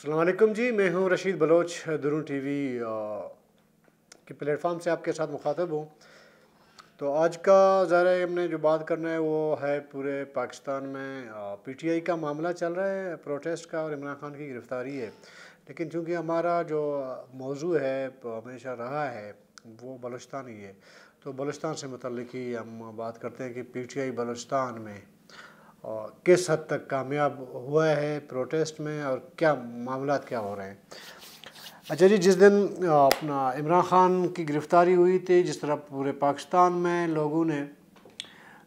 अस्सलाम वालेकुम जी, मैं हूँ रशीद बलोच। दुरून टीवी के प्लेटफॉर्म से आपके साथ मुखातब हूँ। तो आज का ज़रा हमने जो बात करना है वो है पूरे पाकिस्तान में पीटीआई का मामला चल रहा है, प्रोटेस्ट का, और इमरान खान की गिरफ़्तारी है। लेकिन चूँकि हमारा जो मौजू है हमेशा रहा है वो बलूचिस्तान ही है, तो बलूचिस्तान से मुतल्लिक़ ही हम बात करते हैं कि पीटीआई बलूचिस्तान में और किस हद तक कामयाब हुआ है प्रोटेस्ट में और क्या मामलात क्या हो रहे हैं। अच्छा जी, जिस दिन अपना इमरान खान की गिरफ़्तारी हुई थी, जिस तरह पूरे पाकिस्तान में लोगों ने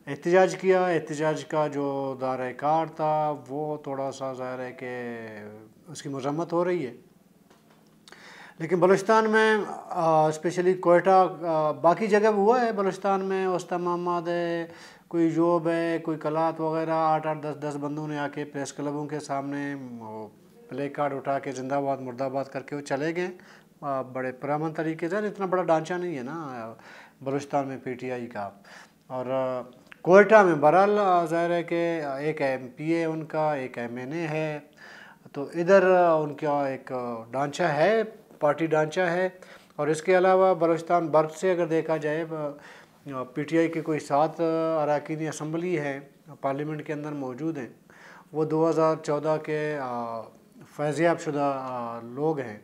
एहतजाज किया, एहतजाज का जो दायरा कार था वो थोड़ा सा ज़ाहिर है कि उसकी मज़म्मत हो रही है। लेकिन बलूचिस्तान में स्पेशली कोयटा, बाकी जगह हुआ है बलूचिस्तान में, उस्ता मोहम्मद है, कोई जोब है, कोई कलात वगैरह, 8-8 10-10 बंदों ने आके प्रेस क्लबों के सामने प्ले कार्ड उठा के जिंदाबाद मुर्दाबाद करके वो चले गए बड़े पुरअमन तरीके से। इतना बड़ा ढांचा नहीं है ना बलूचिस्तान में पीटीआई का। और कोयटा में बहरहाल ज़ाहिर है कि एक एमपी है उनका, एक एमएनए है, तो इधर उनका एक ढांचा है, पार्टी ढांचा है। और इसके अलावा बलूचिस्तान बर्ग से अगर देखा जाए, पीटीआई के कोई 7 अरकान असम्बली हैं पार्लियामेंट के अंदर मौजूद हैं, वो 2014 के फैज़याब शुदा लोग हैं।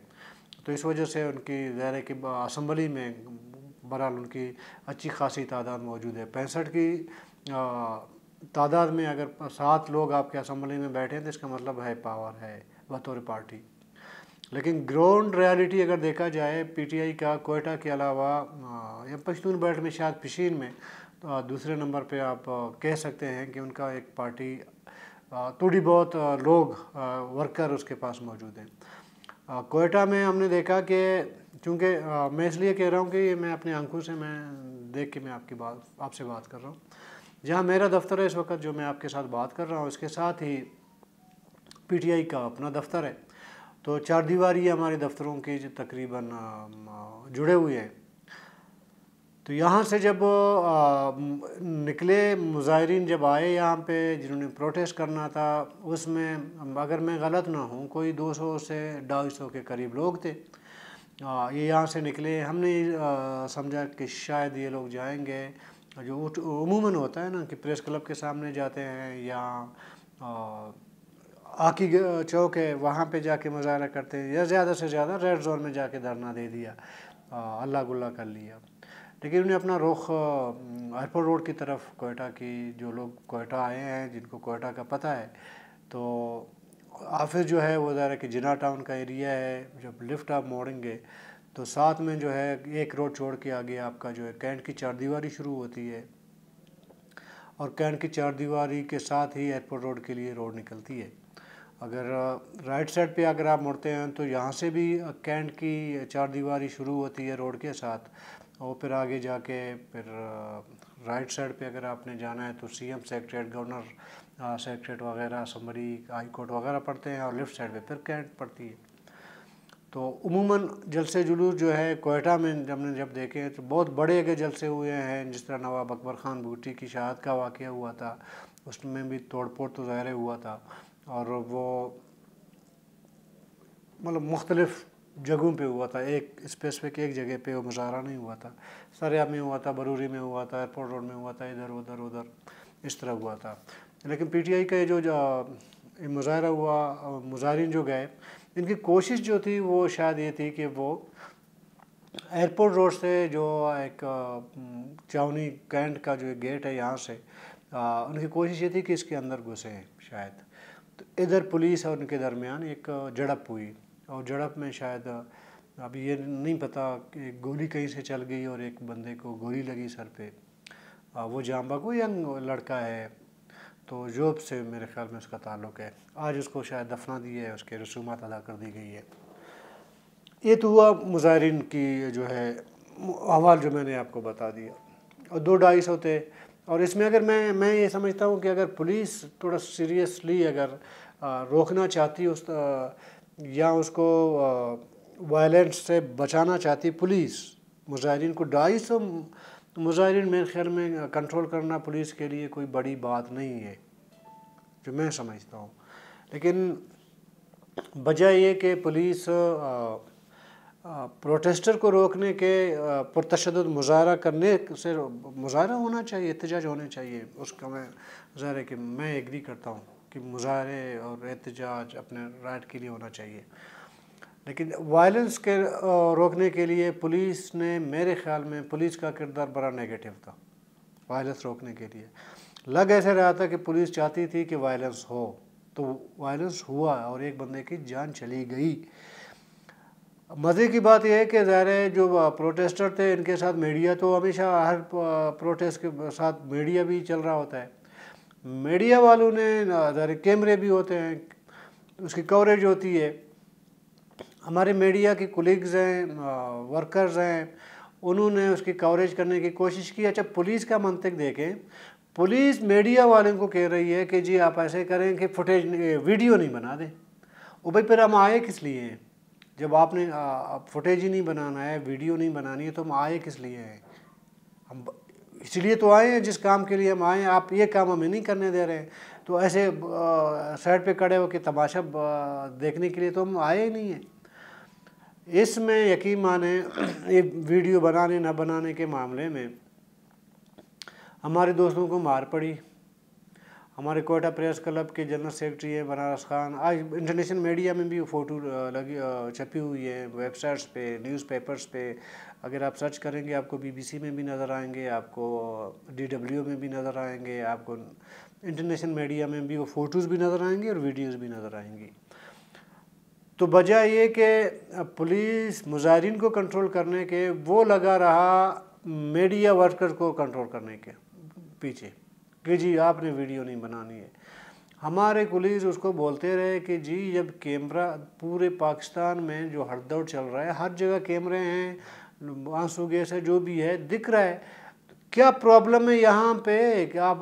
तो इस वजह से उनकी ज़ाहिर है कि असम्बली में बहरहाल उनकी अच्छी खासी तादाद मौजूद है। 65 की तादाद में अगर 7 लोग आपके असम्बली में बैठे हैं तो इसका मतलब है पावर है बतौर पार्टी। लेकिन ग्राउंड रियलिटी अगर देखा जाए पीटीआई का कोयटा के अलावा या पश्तून बेल्ट में, शायद पिशीन में, तो दूसरे नंबर पे आप कह सकते हैं कि उनका एक पार्टी थोड़ी बहुत लोग वर्कर उसके पास मौजूद हैं। कोयटा में हमने देखा कि चूँकि मैं इसलिए कह रहा हूँ कि मैं अपनी आंखों से मैं देख के मैं आपसे बात कर रहा हूँ। जहाँ मेरा दफ्तर है इस वक्त जो मैं आपके साथ बात कर रहा हूँ, इसके साथ ही पीटीआई का अपना दफ्तर है। तो 4 दीवारी हमारे दफ्तरों की जो तकरीबन जुड़े हुए हैं। तो यहाँ से जब निकले मुजाहिरीन, जब आए यहाँ पे जिन्होंने प्रोटेस्ट करना था, उसमें अगर मैं गलत ना हूँ कोई 200 से 250 के करीब लोग थे। ये यहाँ से निकले, हमने समझा कि शायद ये लोग जाएंगे, जो उमूमन होता है ना कि प्रेस क्लब के सामने जाते हैं या आकी चौक है वहाँ पे जाके मुजाहरा करते हैं, या ज़्यादा से ज़्यादा रेड जोन में जाके धरना दे दिया, अल्लाह गुल्ला कर लिया। लेकिन उन्हें अपना रुख एयरपोर्ट रोड की तरफ, कोयटा की, जो लोग कोयटा आए हैं जिनको कोयटा का पता है, तो ऑफिस जो है वो ज़रा कि जिना टाउन का एरिया है। जब लिफ्ट आप मोड़ेंगे तो साथ में जो है एक रोड छोड़ के आगे आपका जो है कैंट की 4 दीवारी शुरू होती है, और कैंट की 4 दीवारी के साथ ही एयरपोर्ट रोड के लिए रोड निकलती है। अगर राइट साइड पे अगर आप मुड़ते हैं तो यहाँ से भी कैंट की 4 दीवारी शुरू होती है रोड के साथ, और फिर आगे जाके फिर राइट साइड पे अगर आपने जाना है तो सीएम सेक्रेटरीट, गवर्नर सेक्रेटरीट वगैरह, असम्बली, हाई कोर्ट वगैरह पड़ते हैं, और लेफ़्ट साइड पे फिर कैंट पड़ती है। तो उमूमन जलसे जुलूस जो है कोयटा में हमने जब देखे तो बहुत बड़े के जलसे हुए हैं, जिस तरह नवाब अकबर ख़ान भुट्टी की शहादत का वाक़या हुआ था, उसमें भी तोड़ फोड़ तो ज़ाहिर हुआ था। और वो मतलब मुख्तलिफ़ जगहों पे हुआ था, एक स्पेसिफिक एक जगह पे वो मुजाहरा नहीं हुआ था। सरिया में हुआ था, बरूरी में हुआ था, एयरपोर्ट रोड में हुआ था, इधर उधर उधर इस तरह हुआ था। लेकिन पीटीआई का जो मुजाहरा हुआ, मुजाहिरीन जो गए, इनकी कोशिश जो थी वो शायद ये थी कि वो एयरपोर्ट रोड से जो एक चावनी कैंट का जो गेट है यहाँ से, उनकी कोशिश ये थी कि इसके अंदर घुसे शायद। तो इधर पुलिस और उनके दरमियान एक झड़प हुई, और झड़प में शायद अभी ये नहीं पता कि गोली कहीं से चल गई और एक बंदे को गोली लगी सर पे। वो जांबा को यंग लड़का है, तो जोब से मेरे ख्याल में उसका ताल्लुक़ है। आज उसको शायद दफना दिए है, उसके रसूमात अदा कर दी गई है। ये तो हुआ मुजाहिरीन की जो है अहवाल जो मैंने आपको बता दिया, और 2-250 थे। और इसमें अगर मैं ये समझता हूँ कि अगर पुलिस थोड़ा सीरियसली अगर रोकना चाहती उस या उसको वायलेंस से बचाना चाहती पुलिस मुजाहिरीन को, 250 मुजाहिरीन मेरे ख्याल में कंट्रोल करना पुलिस के लिए कोई बड़ी बात नहीं है, जो मैं समझता हूँ। लेकिन वजह ये कि पुलिस प्रोटेस्टर को रोकने के पुरतशद्दुद मुजाहरा करने से मुजाहरा होना चाहिए, एहतजाज होने चाहिए, उसका मैं ज़ाहिर है कि मैं एग्री करता हूँ कि मुजाहरे और एहतजाज अपने राइट के लिए होना चाहिए। लेकिन वायलेंस के रोकने के लिए पुलिस ने, मेरे ख़्याल में पुलिस का किरदार बड़ा नेगेटिव था वायलेंस रोकने के लिए। लग ऐसे रहा था कि पुलिस चाहती थी कि वायलेंस हो, तो वायलेंस हुआ और एक बंदे की जान चली गई। मज़े की बात यह है कि ज़ाहिर है जो प्रोटेस्टर थे इनके साथ मीडिया, तो हमेशा हर प्रोटेस्ट के साथ मीडिया भी चल रहा होता है। मीडिया वालों ने ज़ाहिर कैमरे भी होते हैं, उसकी कवरेज होती है। हमारे मीडिया के कोलीग्स हैं, वर्कर्स हैं, उन्होंने उसकी कवरेज करने की कोशिश की। अच्छा, पुलिस का मंतक देखें, पुलिस मीडिया वालों को कह रही है कि जी आप ऐसे करें कि फुटेज वीडियो नहीं बना दें। वो भाई फिर हम आए किस लिए हैं? जब आपने फुटेज ही नहीं बनाना है, वीडियो नहीं बनानी है, तो हम आए किस लिए हैं? हम इसलिए तो आए हैं जिस काम के लिए हम आए हैं। आप ये काम हमें नहीं करने दे रहे हैं, तो ऐसे साइड पे खड़े होकर तमाशा देखने के लिए तो हम आए ही नहीं हैं। इसमें यकीन माने ये वीडियो बनाने ना बनाने के मामले में हमारे दोस्तों को मार पड़ी। हमारे कोयटा प्रेस क्लब के जनरल सेक्रेटरी है बनारस खान, आज इंटरनेशनल मीडिया में भी फ़ोटो लगी छपी हुई है, वेबसाइट्स पे, न्यूज़पेपर्स पे। अगर आप सर्च करेंगे आपको बीबीसी में भी नज़र आएंगे, आपको DW में भी नज़र आएंगे, आपको इंटरनेशनल मीडिया में भी वो फ़ोटोज़ भी नज़र आएंगी और वीडियोज़ भी नज़र आएंगी। तो वजह ये कि पुलिस मुजाहिरीन को कंट्रोल करने के वो लगा रहा मीडिया वर्कर को कंट्रोल करने के पीछे कि जी आपने वीडियो नहीं बनानी है। हमारे पुलिस उसको बोलते रहे कि जी जब कैमरा पूरे पाकिस्तान में जो हड़दौड़ चल रहा है, हर जगह कैमरे हैं, आंसू गैस है, जो भी है दिख रहा है, क्या प्रॉब्लम है यहाँ पे कि आप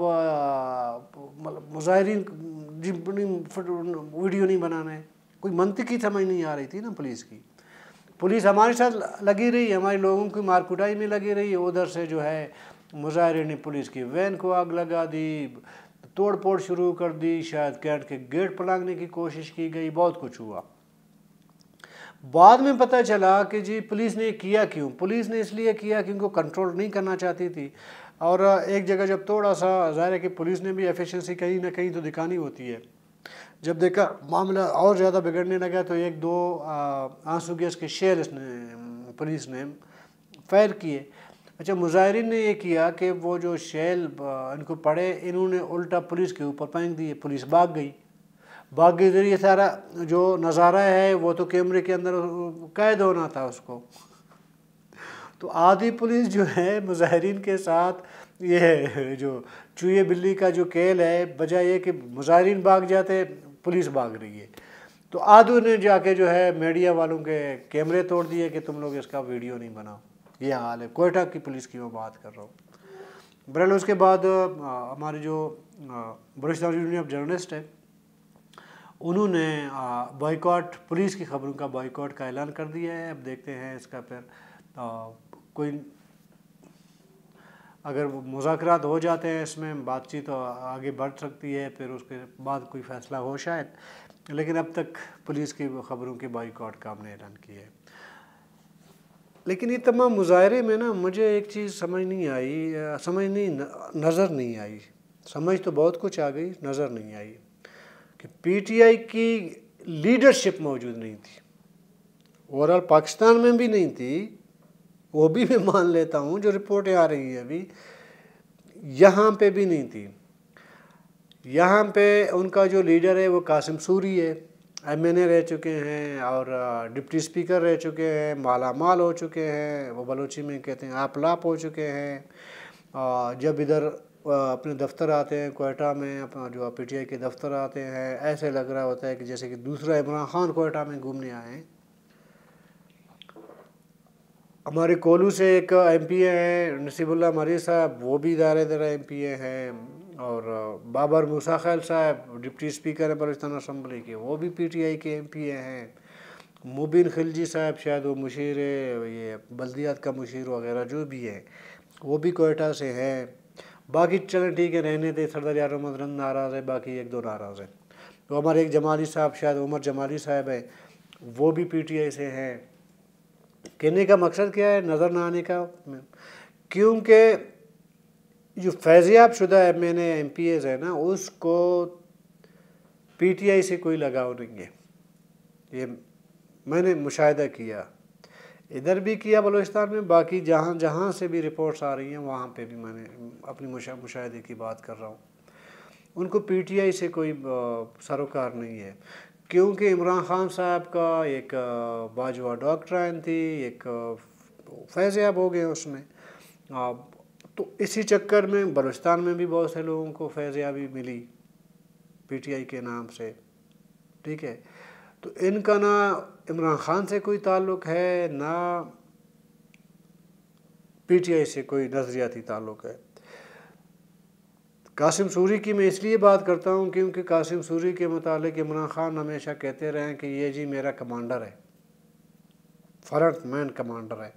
मुजाहिरीन वीडियो नहीं बनाना है? कोई मंतिकी समझ नहीं आ रही थी ना पुलिस की। पुलिस हमारे साथ लगी रही, हमारे लोगों की मार कुटाई में लगी रही है। उधर से जो है मुजाहिरीन ने पुलिस की वैन को आग लगा दी, तोड़ फोड़ शुरू कर दी, शायद कैंट के गेट पलांगने की कोशिश की गई, बहुत कुछ हुआ। बाद में पता चला कि जी पुलिस ने किया क्यों? पुलिस ने इसलिए किया कि उनको कंट्रोल नहीं करना चाहती थी। और एक जगह जब थोड़ा सा, ज़ाहिर है कि पुलिस ने भी एफिशिएंसी कहीं ना कहीं तो दिखानी होती है। जब देखा मामला और ज़्यादा बिगड़ने लगा तो एक दो आंसू गैस के शेल इसने पुलिस ने फायर किए। अच्छा, मुजाहिरीन ने ये किया कि वो जो शेल इनको पड़े, इन्होंने उल्टा पुलिस के ऊपर फेंक दिए। पुलिस भाग गई। ये सारा जो नज़ारा है वो तो कैमरे के अंदर कैद होना था उसको। तो आधी पुलिस जो है मुजाहिरीन के साथ, ये जो चूहे बिल्ली का जो खेल है, बजाय ये कि मुजाहिरीन भाग जाते, पुलिस भाग रही है। तो आधों ने जाके जो है मीडिया वालों के कैमरे तोड़ दिए कि तुम लोग इसका वीडियो नहीं बनाओ। ये हाल है कोयटा की पुलिस की, मैं बात कर रहा हूँ। बहरहाल उसके बाद हमारे जो बलूचिस्तान यूनियन ऑफ जर्नलिस्ट है, उन्होंने बॉयकॉट, पुलिस की खबरों का बॉयकॉट का ऐलान कर दिया है। अब देखते हैं इसका फिर कोई अगर मुज़ाकरात हो जाते हैं, इसमें बातचीत तो आगे बढ़ सकती है, फिर उसके बाद कोई फ़ैसला हो शायद। लेकिन अब तक पुलिस की खबरों के बॉयकॉट का हमने ऐलान किया है। लेकिन ये तमाम मुजाहरे में ना मुझे एक चीज़ समझ नहीं आई, नज़र नहीं आई। समझ तो बहुत कुछ आ गई, नज़र नहीं आई कि PTI की लीडरशिप मौजूद नहीं थी। ओवरऑल पाकिस्तान में भी नहीं थी, वो भी मैं मान लेता हूँ, जो रिपोर्टें आ रही है अभी, यहाँ पे भी नहीं थी। यहाँ पे उनका जो लीडर है वो कासिम सूरी है, MNA रह चुके हैं और डिप्टी स्पीकर रह चुके हैं, माला माल हो चुके हैं, वो बलोची में कहते हैं आप लाप हो चुके हैं। जब इधर अपने दफ्तर आते हैं कोयटा में, अपना जो PTI के दफ्तर आते हैं, ऐसे लग रहा होता है कि जैसे कि दूसरा इमरान खान कोयटा में घूमने आए हैं। हमारे कोलू से एक MPA हैं नसीबुल्लाह मरी साहब, वो भी दायरेदार MPA हैं। और बाबर मूसा खैल साहब डिप्टी स्पीकर है बलूचिस्तान असम्बली के, वो भी PTI के MPA हैं। मुबिन खिलजी साहब शायद वो मुशीर, ये बल्दियात का मुशीर वगैरह जो भी है, वो भी कोयटा से हैं। बाकी चलें ठीक है, रहने थे। सरदार यार मोहम्मद रंग नाराज़ है, बाकी एक दो नाराज़ है। तो हमारे एक जमाली साहब, शायद उमर जमाली साहब है, वो भी पीटीआई से हैं। कहने का मकसद क्या है, नज़र ना आने का, क्योंकि जो फैज़ियाब शुदा MPs है ना, उसको पीटीआई से कोई लगाव नहीं है। ये मैंने मुशाहिदा किया, इधर भी किया बलूचिस्तान में, बाकी जहाँ जहाँ से भी रिपोर्ट्स आ रही हैं वहाँ पे भी मैंने अपनी मुशाहिदे की बात कर रहा हूँ। उनको पीटीआई से कोई सरोकार नहीं है, क्योंकि इमरान खान साहब का एक बाजवा डॉक्ट्राइन थी, एक फैज़याब हो गए उसमें। तो इसी चक्कर में बलूचिस्तान में भी बहुत से लोगों को फैज़याबी मिली पीटीआई के नाम से, ठीक है। तो इनका ना इमरान खान से कोई ताल्लुक़ है, ना पीटीआई से कोई नज़रियाती ताल्लुक़ है। कासिम सूरी की मैं इसलिए बात करता हूँ क्योंकि कासिम सूरी के मुतालिक इमरान खान हमेशा कहते रहे कि ये जी मेरा कमांडर है, फ्रंट मैन कमांडर है।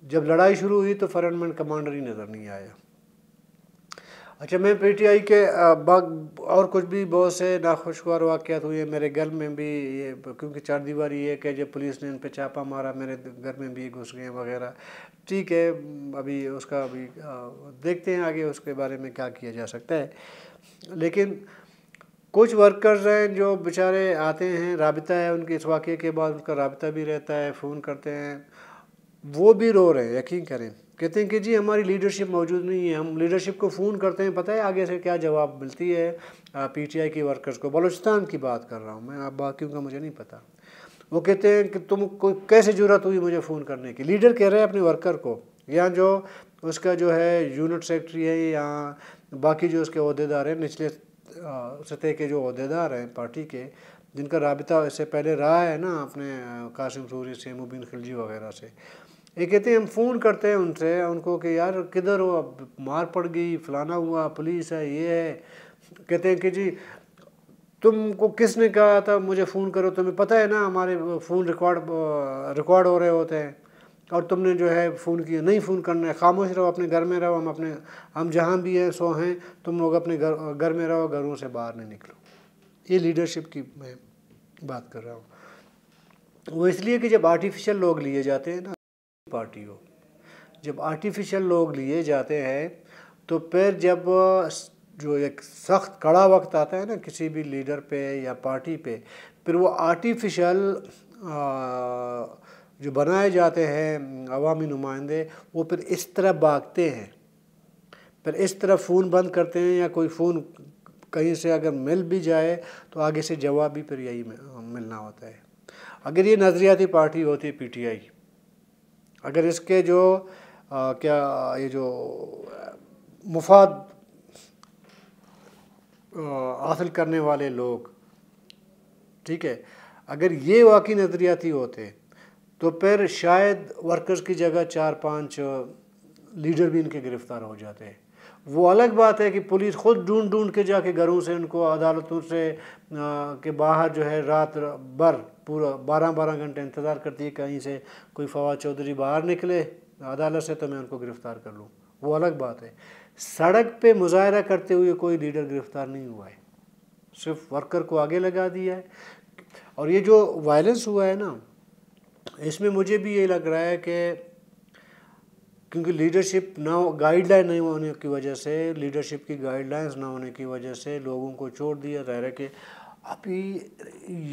जब लड़ाई शुरू हुई तो फ्रंट मैन कमांडर ही नज़र नहीं आया। अच्छा, मैं पीटीआई के और कुछ भी बहुत से नाखुशगवार वाक़यात हुए मेरे घर में भी, ये क्योंकि चार दीवारी है कि जब पुलिस ने इन पे छापा मारा, मेरे घर में भी घुस गए वगैरह, ठीक है। अभी उसका अभी देखते हैं आगे उसके बारे में क्या किया जा सकता है। लेकिन कुछ वर्कर्स हैं जो बेचारे आते हैं, राबिता है उनके, इस वाक़े के बाद उनका राबिता भी रहता है, फ़ोन करते हैं, वो भी रो रहे हैं, यकीन करें। कहते हैं कि जी हमारी लीडरशिप मौजूद नहीं है, हम लीडरशिप को फ़ोन करते हैं, पता है आगे से क्या जवाब मिलती है पीटीआई की वर्कर्स को। बलूचिस्तान की बात कर रहा हूँ मैं, आप बाकियों का मुझे नहीं पता। वो कहते हैं कि तुमको कैसे ज़रूरत हुई मुझे फ़ोन करने की। लीडर कह रहे हैं अपने वर्कर को, या जो उसका जो है यूनिट सेक्रेटरी है, या बाकी जो उसके अहदेदार हैं, निचले सतह के जो अहदेदार हैं पार्टी के, जिनका राबिता इससे पहले रहा है ना अपने कासिम सूरी से, मुबीन खिलजी वगैरह से, ये कहते हैं हम फ़ोन करते हैं उनसे उनको कि यार किधर हो, अब मार पड़ गई, फलाना हुआ, पुलिस है, ये है। कहते हैं कि जी तुमको किसने कहा था मुझे फ़ोन करो, तुम्हें पता है ना हमारे फ़ोन रिकॉर्ड हो रहे होते हैं, और तुमने जो है फ़ोन किया, नहीं फ़ोन करना है, खामोश रहो, अपने घर में रहो, हम जहाँ भी हैं सो हैं, तुम लोग अपने घर में रहो, घरों से बाहर नहीं निकलो। ये लीडरशिप की मैं बात कर रहा हूँ। वो इसलिए कि जब आर्टिफिशियल लोग लिए जाते हैं ना पार्टी हो, जब आर्टिफिशियल लोग लिए जाते हैं तो फिर जब जो एक सख्त कड़ा वक्त आता है ना किसी भी लीडर पे या पार्टी पे, फिर वो आर्टिफिशियल जो बनाए जाते हैं अवामी नुमाइंदे, वो फिर इस तरह भागते हैं, फिर इस तरह फ़ोन बंद करते हैं, या कोई फ़ोन कहीं से अगर मिल भी जाए तो आगे से जवाब भी फिर यही मिलना होता है। अगर ये नज़रियाती पार्टी होती पीटीआई, अगर इसके जो क्या ये जो मुफाद हासिल करने वाले लोग, ठीक है, अगर ये वाकई नज़रियाती होते तो फिर शायद वर्कर्स की जगह 4-5 लीडर भी इनके गिरफ़्तार हो जाते हैं। वो अलग बात है कि पुलिस खुद ढूंढ ढूंढ के जाके घरों से उनको अदालतों से के बाहर जो है रात भर पूरा 12-12 घंटे इंतज़ार करती है कहीं से कोई फवाद चौधरी बाहर निकले अदालत से तो मैं उनको गिरफ़्तार कर लूँ, वो अलग बात है। सड़क पे मुजाहरा करते हुए कोई लीडर गिरफ़्तार नहीं हुआ है, सिर्फ वर्कर को आगे लगा दिया है। और ये जो वायलेंस हुआ है ना, इसमें मुझे भी ये लग रहा है कि क्योंकि लीडरशिप ना गाइडलाइन नहीं होने की वजह से, लीडरशिप की गाइडलाइंस ना होने की वजह से लोगों को छोड़ दिया जा रहा है कि अभी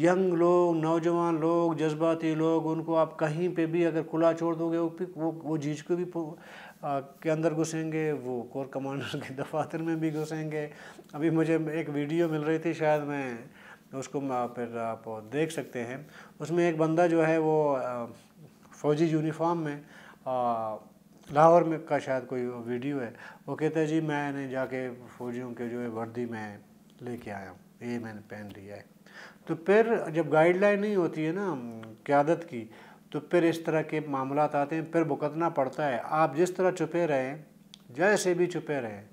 यंग लोग, नौजवान लोग, जज्बाती लोग, उनको आप कहीं पे भी अगर खुला छोड़ दोगे वो जीज को भी के अंदर घुसेंगे, वो कोर कमांडर के दफातर में भी घुसेंगे। अभी मुझे एक वीडियो मिल रही थी, शायद मैं उसको फिर आप देख सकते हैं। उसमें एक बंदा जो है वो फ़ौजी यूनिफॉर्म में लाहौर में का शायद कोई वीडियो है, वो कहता है जी मैंने जाके फ़ौजियों के जो है वर्दी में लेके आया हूँ, ये मैंने पहन लिया है। तो फिर जब गाइडलाइन नहीं होती है ना क़यादत की, तो फिर इस तरह के मामलात आते हैं, फिर भुगतना पड़ता है। आप जिस तरह छुपे रहें, जैसे भी छुपे रहें,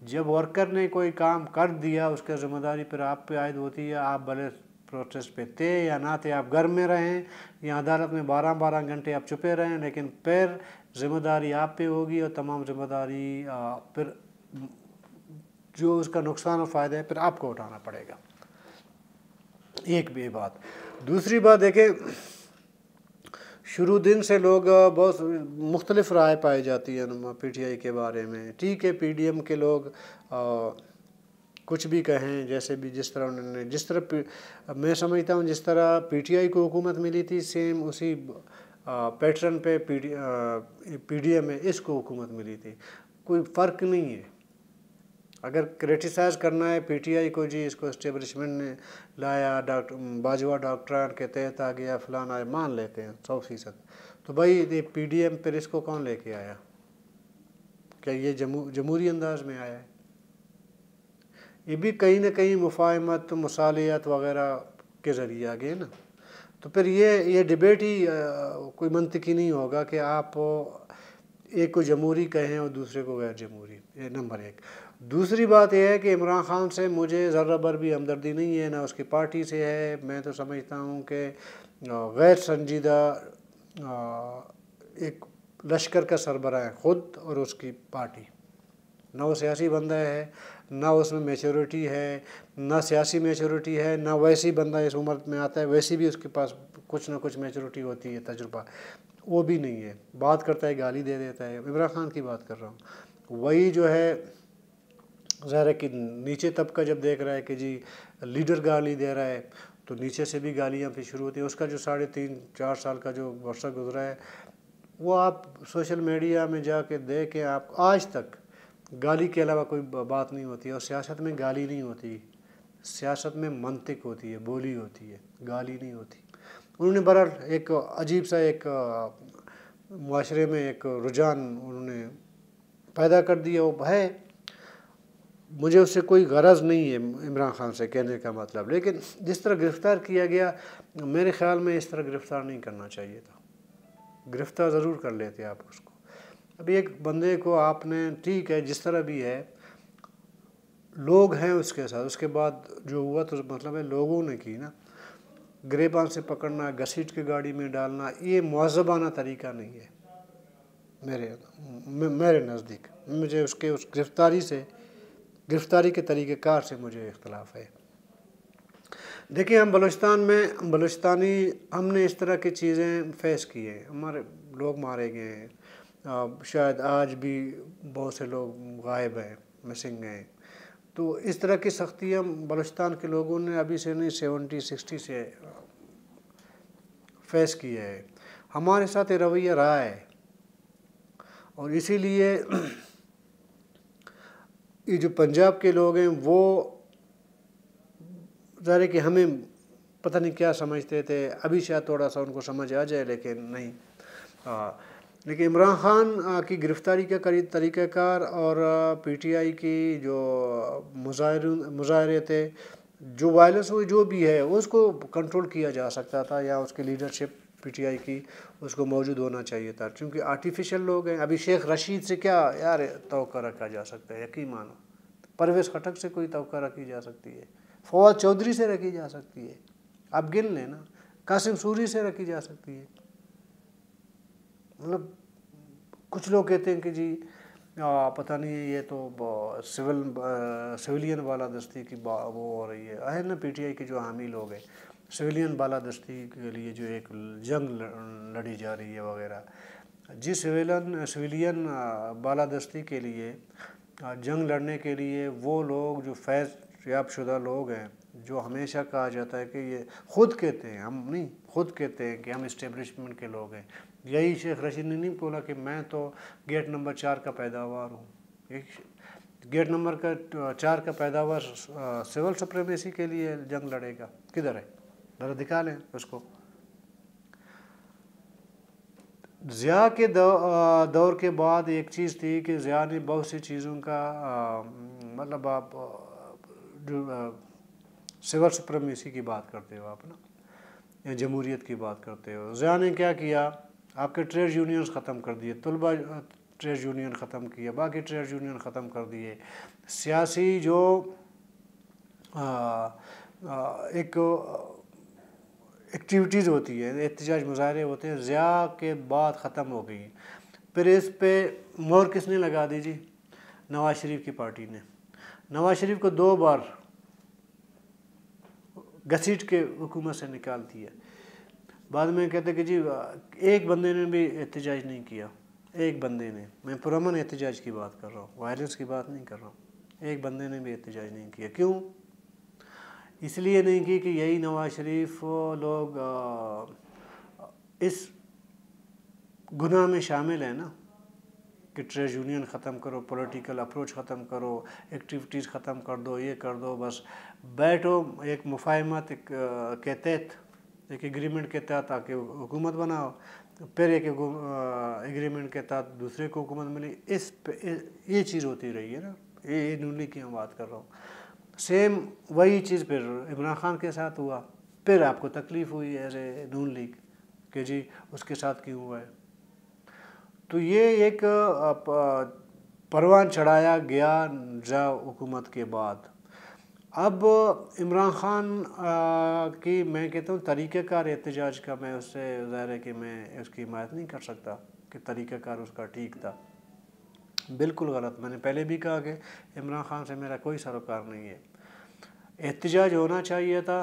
जब वर्कर ने कोई काम कर दिया उसकी ज़िम्मेदारी फिर आप पे आयद होती है। आप भले प्रोटेस्ट पे थे या ना थे, आप घर में रहें या अदालत में 12-12 घंटे आप छुपे रहें, लेकिन फिर ज़िम्मेदारी आप पे होगी और तमाम ज़िम्मेदारी फिर जो उसका नुकसान और फ़ायदा है फिर आपको उठाना पड़ेगा। एक भी बात। दूसरी बात देखें, शुरू दिन से लोग बहुत मुख्तलिफ राय पाई जाती है PTI के बारे में। ठीक है, PDM के लोग कुछ भी कहें, जैसे भी जिस तरह उन्होंने, जिस तरह मैं समझता हूँ जिस तरह PTI को हुकूमत मिली थी, सेम उसी पैटर्न पे PDM में इसको हुकूमत मिली थी। कोई फ़र्क नहीं है। अगर क्रिटिसाइज़ करना है PTI को, जी इसको इस्टेब्लिशमेंट ने लाया, डॉक्टर बाजवा डॉक्टरान के तहत आ गया, फलाना, मान लेते हैं 100%। तो भाई ये PDM पर इसको कौन लेके आया? क्या ये जमहूरी अंदाज में आया है? ये भी कहीं ना कहीं मुफाहमत, मुसालियत वगैरह के ज़रिए आ गए ना। तो फिर ये डिबेट ही कोई मंतकी नहीं होगा कि आप एक को जमहूरी कहें और दूसरे को गैर जमहूरी। ये नंबर एक। दूसरी बात यह है कि इमरान खान से मुझे ज़र्रा भर भी हमदर्दी नहीं है, ना उसकी पार्टी से है। मैं तो समझता हूँ कि गैर संजीदा एक लश्कर का सरबराह है ख़ुद और उसकी पार्टी। ना वो सियासी बंदा है, ना उसमें मैच्योरिटी है, ना सियासी मैच्योरिटी है, ना वैसी बंदा इस उम्र में आता है वैसी भी उसके पास कुछ ना कुछ मैच्योरिटी होती है, तजुर्बा वो भी नहीं है। बात करता है, गाली दे देता है। इमरान खान की बात कर रहा हूँ। वही जो है ज़ाहिर है कि नीचे तबका जब देख रहा है कि जी लीडर गाली दे रहा है, तो नीचे से भी गालियाँ फिर शुरू होती है। उसका जो 3.5-4 साल का जो वर्षा गुजरा है, वो आप सोशल मीडिया में जाके देखें, आप आज तक गाली के अलावा कोई बात नहीं होती है। और सियासत में गाली नहीं होती, सियासत में मंतिक होती है, बोली होती है, गाली नहीं होती। उन्होंने बहरहाल एक अजीब सा एक मुआशरे में एक रुझान उन्होंने पैदा कर दिया। वो है, मुझे उससे कोई गरज नहीं है इमरान खान से, कहने का मतलब। लेकिन जिस तरह गिरफ़्तार किया गया, मेरे ख़्याल में इस तरह गिरफ़्तार नहीं करना चाहिए था। गिरफ़्तार ज़रूर कर लेते आप उसको। अभी एक बंदे को आपने, ठीक है जिस तरह भी है, लोग हैं उसके साथ, उसके बाद जो हुआ तो मतलब है लोगों ने की ना। गिरेबान से पकड़ना, घसीट के गाड़ी में डालना, ये मुअज़्ज़बाना तरीका नहीं है मेरे नज़दीक। मुझे उसके उस गिरफ़्तारी के तरीक़ेकार से मुझे इख्तलाफ है। देखिए, हम बलूचिस्तान में हमने इस तरह की चीज़ें फेस की हैं। हमारे लोग मारे गए हैं, शायद आज भी बहुत से लोग गायब हैं, मिसिंग हैं। तो इस तरह की सख्तियाँ बलूचिस्तान के लोगों ने अभी से नहीं 70-60 से फेस की है। हमारे साथ ये रवैया रहा है, और इसीलिए ये जो पंजाब के लोग हैं वो ज़ाहिर है कि हमें पता नहीं क्या समझते थे, अभी शायद थोड़ा सा उनको समझ आ जाए, लेकिन नहीं। लेकिन इमरान खान की गिरफ़्तारी का तरीक़ाकार और PTI की जो मुज़ाहरे थे, जो वायलेंस हुई, जो भी है, उसको कंट्रोल किया जा सकता था, या उसकी लीडरशिप PTI की उसको मौजूद होना चाहिए था। क्योंकि आर्टिफिशियल लोग हैं। अभी शेख रशीद से क्या यार तवक्का रखा जा सकता है? यकीन मानो, परवेज़ खटक से कोई तवक्का रखी जा सकती है? फवाद चौधरी से रखी जा सकती है? आप गिन लें ना। कासिम सूरी से रखी जा सकती है। मतलब कुछ लोग कहते हैं कि जी पता नहीं है, ये तो सिविलियन बालादस्ती की वो हो रही है ना। PTI के जो हामी लोग हैं, सिविलियन बालादस्ती के लिए जो एक जंग लड़ी जा रही है वगैरह। जिस सिविलियन बालादस्ती के लिए जंग लड़ने के लिए वो लोग जो फैज़ याबशुदा लोग हैं, जो हमेशा कहा जाता है कि ये खुद कहते हैं, हम नहीं, खुद कहते हैं कि हम इस्टेब्लिशमेंट के लोग हैं। यही शेख रशीद ने नहीं बोला कि मैं तो गेट नंबर 4 का पैदावार हूँ। गेट नंबर 4 का पैदावार सिविल सुप्रीमेसी के लिए जंग लड़ेगा, किधर है? ज़रा दिखा लें उसको। ज़िया के दौर के बाद एक चीज़ थी कि ज़िया ने बहुत सी चीज़ों का मतलब आप जो सिविल सुप्रीमेसी की बात करते हो आप ना, या जमहूरियत की बात करते हो। ज़िया ने क्या किया? आपके ट्रेड यूनियंस ख़त्म कर दिए, तलबा ट्रेड यूनियन ख़त्म किए, बाकी ट्रेड यूनियन ख़त्म कर दिए। सियासी जो एक एक्टिविटीज़ होती है, एहतजाज मुजाहरे होते हैं, ज़िया के बाद ख़त्म हो गई। फिर इस पे मोहर किसने लगा दी जी? नवाज शरीफ की पार्टी ने। नवाज शरीफ को 2 बार घसीट के हुकूमत से निकाल दिया। बाद में कहते कि जी एक बंदे ने भी एहतजाज नहीं किया, एक बंदे ने, मैं पुरअमन एहतजाज की बात कर रहा हूँ, वायलेंस की बात नहीं कर रहा हूँ, एक बंदे ने भी एहतजाज नहीं किया। क्यों? इसलिए नहीं की कि यही नवाज शरीफ लोग इस गुनाह में शामिल है ना कि ट्रेड यूनियन ख़त्म करो, पॉलिटिकल अप्रोच ख़त्म करो, एक्टिविटीज़ ख़त्म कर दो, ये कर दो, बस बैठो एक मुफाहमत के तहत, एक एग्रीमेंट के तहत आके हुकूमत बनाओ, फिर एक एग्रीमेंट के तहत दूसरे को हुकूमत मिली। ये चीज़ होती रही है ना, ये नून लीग की मैं बात कर रहा हूँ। सेम वही चीज़ फिर इमरान खान के साथ हुआ, फिर आपको तकलीफ़ हुई एज ए नून लीग कि जी उसके साथ क्यों हुआ है। तो ये एक परवान चढ़ाया गया जा हुकूमत के बाद। अब इमरान खान की मैं कहता हूँ तरीक़ाकार एहतजाज का, मैं उससे ज़ाहिर है कि मैं उसकी हिमायत नहीं कर सकता कि तरीक़ाकार उसका ठीक था, बिल्कुल गलत। मैंने पहले भी कहा कि इमरान खान से मेरा कोई सरोकार नहीं है। एहतजाज होना चाहिए था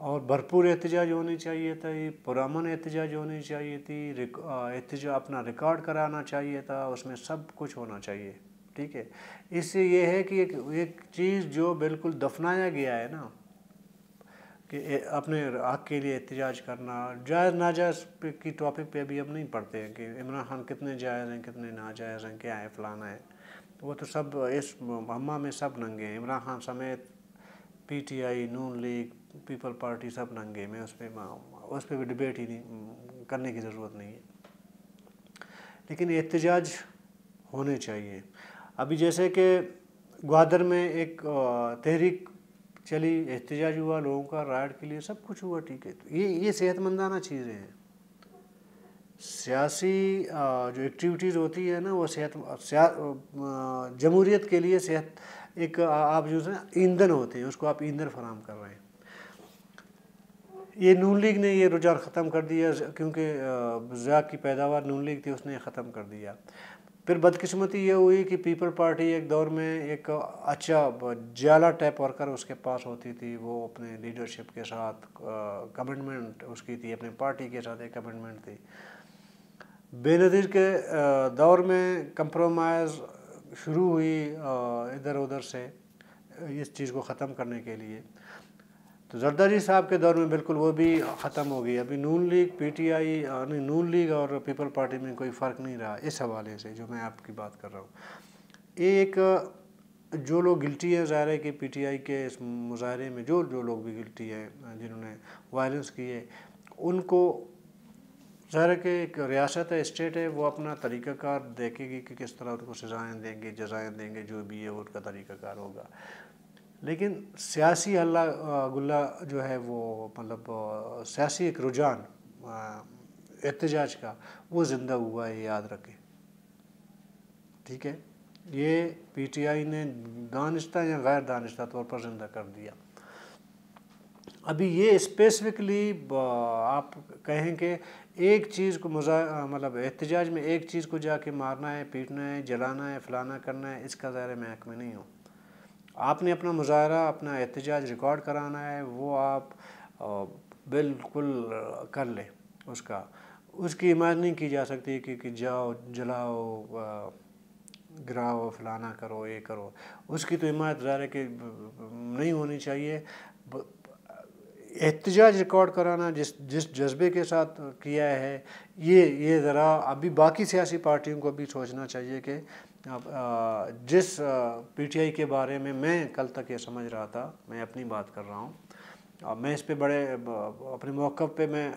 और भरपूर एहतजाज होनी चाहिए था, ये पुरअमन एहतजाज होनी चाहिए थी, एहतजाज अपना रिकॉर्ड कराना चाहिए था, उसमें सब कुछ होना चाहिए। ठीक है, इससे ये है कि एक चीज़ जो बिल्कुल दफनाया गया है ना कि अपने हक़ के लिए एहतजाज करना, जायज़ नाजायज़ की टॉपिक पे अभी हम नहीं पढ़ते हैं कि इमरान खान कितने जायज़ हैं कितने नाजायज़ हैं, क्या है फलाना है, वो तो सब इस अम्मा में सब नंगे हैं, इमरान खान समेत पीटीआई, नून लीग, पीपल पार्टी सब नंगे में। उस पर भी डिबेट ही नहीं करने की ज़रूरत नहीं है, लेकिन एहतजाज होने चाहिए। अभी जैसे कि ग्वादर में एक तहरीक चली, एहतजाज हुआ लोगों का, राइट के लिए सब कुछ हुआ, ठीक है। तो ये सेहतमंदाना चीज़ें हैं। सियासी जो एक्टिविटीज़ होती है ना वो जमहूरियत के लिए सेहत एक आप जो है ईंधन होते हैं, उसको आप ईंधन फराहम कर रहे हैं। ये नून लीग ने ये रुझान ख़त्म कर दिया क्योंकि ज़िया की पैदावार नून लीग थी, उसने ख़त्म कर दिया। फिर बदकिस्मती ये हुई कि पीपल पार्टी एक दौर में एक अच्छा जाला टाइप वर्कर उसके पास होती थी, वो अपने लीडरशिप के साथ कमिटमेंट उसकी थी, अपने पार्टी के साथ एक कमिटमेंट थी। बेनज़ीर के दौर में कंप्रोमाइज़ शुरू हुई इधर उधर से इस चीज़ को ख़त्म करने के लिए। तो जरदारी साहब के दौर में बिल्कुल वो भी ख़त्म हो गई। अभी नून लीग पीटीआई नहीं, नून लीग और पीपल पार्टी में कोई फ़र्क नहीं रहा इस हवाले से जो मैं आपकी बात कर रहा हूँ। एक जो लोग गिल्टी हैं, ज़ाहिर है कि पीटीआई के इस मुजाहरे में जो लोग भी गिल्टी हैं, जिन्होंने वायलेंस की है, उनको ज़ाहिर है कि एक रियासत है, स्टेट है, वो अपना तरीक़ाकार देखेगी कि किस तरह उनको सज़ाएँ देंगे, जज़ाएँ देंगे, जो भी है उनका तरीक़ाकार होगा। लेकिन सियासी हल्ला गुल्ला जो है वो मतलब सियासी एक रुझान एहतजाज का वो ज़िंदा हुआ है, याद रखें। ठीक है, ये पीटीआई ने दानिस्ता या गैर दानिस्ता तौर पर ज़िंदा कर दिया। अभी ये स्पेसिफिकली आप कहें कि एक चीज़ को मतलब एहतजाज में एक चीज़ को जाके मारना है, पीटना है, जलाना है, फलाना करना है, इसका ज़ाहिर मैं हक़ में नहीं हूँ। आपने अपना मुजाहरा, अपना एहतजाज रिकॉर्ड कराना है, वो आप बिल्कुल कर लें। उसकी हिमायत नहीं की जा सकती कि जाओ जलाओ गिराओ फलाना करो ये करो, उसकी तो हिमायत ज़ाहिर है कि नहीं होनी चाहिए। एहतजाज रिकॉर्ड कराना जिस जज्बे के साथ किया है, ये ज़रा अभी बाकी सियासी पार्टियों को भी सोचना चाहिए कि जिस पीटीआई के बारे में मैं कल तक ये समझ रहा था, मैं अपनी बात कर रहा हूँ, मैं इस पे बड़े अपने मौक़िफ़ पे मैं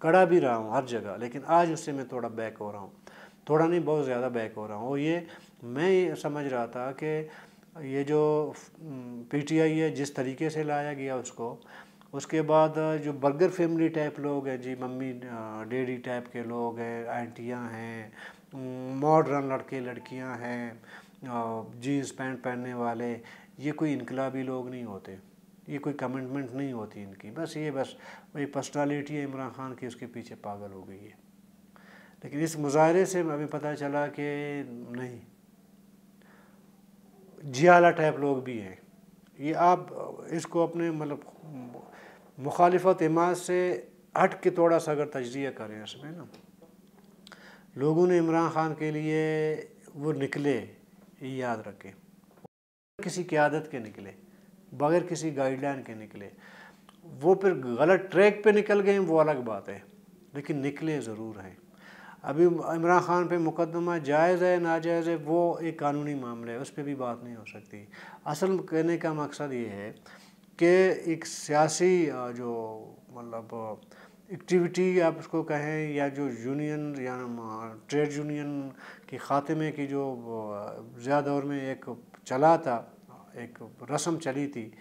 कड़ा भी रहा हूँ हर जगह, लेकिन आज उससे मैं थोड़ा बैक हो रहा हूँ, थोड़ा नहीं बहुत ज़्यादा बैक हो रहा हूँ। और ये मैं ये समझ रहा था कि ये जो पीटीआई है जिस तरीके से लाया गया उसके बाद जो बर्गर फैमिली टाइप लोग हैं जी, मम्मी डैडी टाइप के लोग हैं, आंटियाँ हैं, मॉडर्न लड़के लड़कियां हैं, जीन्स पैंट पहनने वाले, ये कोई इनकलाबी लोग नहीं होते, ये कोई कमिटमेंट नहीं होती इनकी, बस वही पर्सनालिटी है इमरान खान की, उसके पीछे पागल हो गई है। लेकिन इस मुजाहरे से हमें पता चला कि नहीं, जियाला टाइप लोग भी हैं, ये आप इसको अपने मतलब मुखालिफत इमाद से हट के थोड़ा सा अगर तजज़िया करें इसमें ना, लोगों ने इमरान ख़ान के लिए वो निकले, ये याद रखें, किसी क़यादत के निकले, बगैर किसी गाइडलाइन के निकले। वो फिर गलत ट्रैक पे निकल गए वो अलग बात है, लेकिन निकले ज़रूर हैं। अभी इमरान ख़ान पे मुकदमा जायज़ है नाजायज़ है वो एक कानूनी मामला है, उस पर भी बात नहीं हो सकती। असल कहने का मकसद ये है कि एक सियासी जो मतलब एक्टिविटी आप उसको कहें, या जो यूनियन या ट्रेड यूनियन के ख़ात्मे की जो ज़्यादा दौर में एक चला था, एक रस्म चली थी,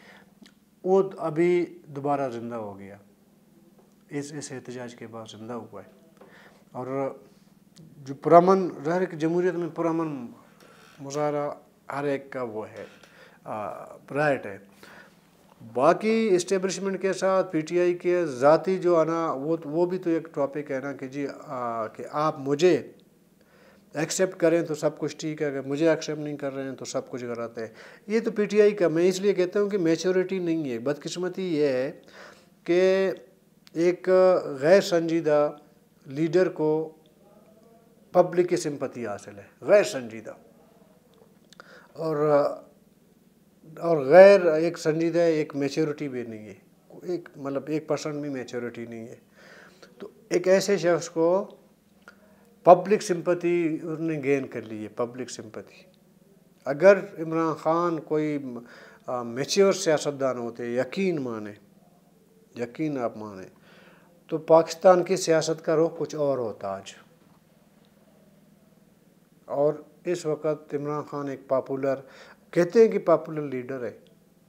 वो अभी दोबारा ज़िंदा हो गया, इस एहतजाज के बाद ज़िंदा हुआ है। और जो पुरअमन ज़ाहिर कि जमहूरियत में पुरअमन मुज़ाहरा हर एक का वो है, राइट है। बाकी इस्टेब्लिशमेंट के साथ पीटीआई के ज़ाती जो है ना, वो भी तो एक टॉपिक है ना कि जी कि आप मुझे एक्सेप्ट करें तो सब कुछ ठीक है, अगर मुझे एक्सेप्ट नहीं कर रहे हैं तो सब कुछ गलत है। ये तो पीटीआई का, मैं इसलिए कहता हूँ कि मैच्योरिटी नहीं है। बदकिस्मती ये है कि एक गैर संजीदा लीडर को पब्लिक की सिंपैथी हासिल है, गैर संजीदा, और गैर एक संजीदा एक मैच्योरिटी भी नहीं है, एक मतलब 1% भी मैच्योरिटी नहीं है। तो एक ऐसे शख्स को पब्लिक सिंपैथी उसने गेन कर ली है, पब्लिक सिंपैथी। अगर इमरान ख़ान कोई मैच्योर सियासतदान होते, यकीन आप माने, तो पाकिस्तान की सियासत का रुख कुछ और होता आज। और इस वक्त इमरान ख़ान एक पॉपुलर, कहते हैं कि पॉपुलर लीडर है,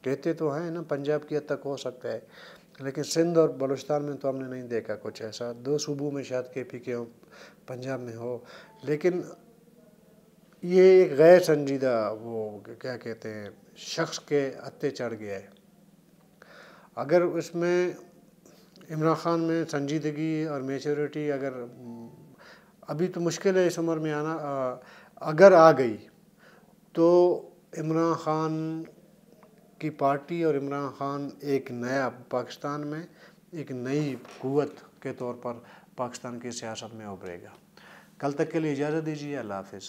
कहते तो हैं ना, पंजाब की हद तक हो सकता है, लेकिन सिंध और बलूचिस्तान में तो हमने नहीं देखा कुछ ऐसा। 2 सूबों में शायद केपी के हो, पंजाब में हो, लेकिन ये एक गैर संजीदा वो क्या कहते हैं शख्स के हत्थे चढ़ गया है। अगर उसमें इमरान ख़ान में संजीदगी और मैच्योरिटी अगर अभी तो मुश्किल है इस उम्र में आना, अगर आ गई तो इमरान ख़ान की पार्टी और इमरान ख़ान एक नया पाकिस्तान में एक नई क़ुव्वत के तौर पर पाकिस्तान की सियासत में उभरेगा। कल तक के लिए इजाज़त दीजिए, अल्लाह हाफ़िज़।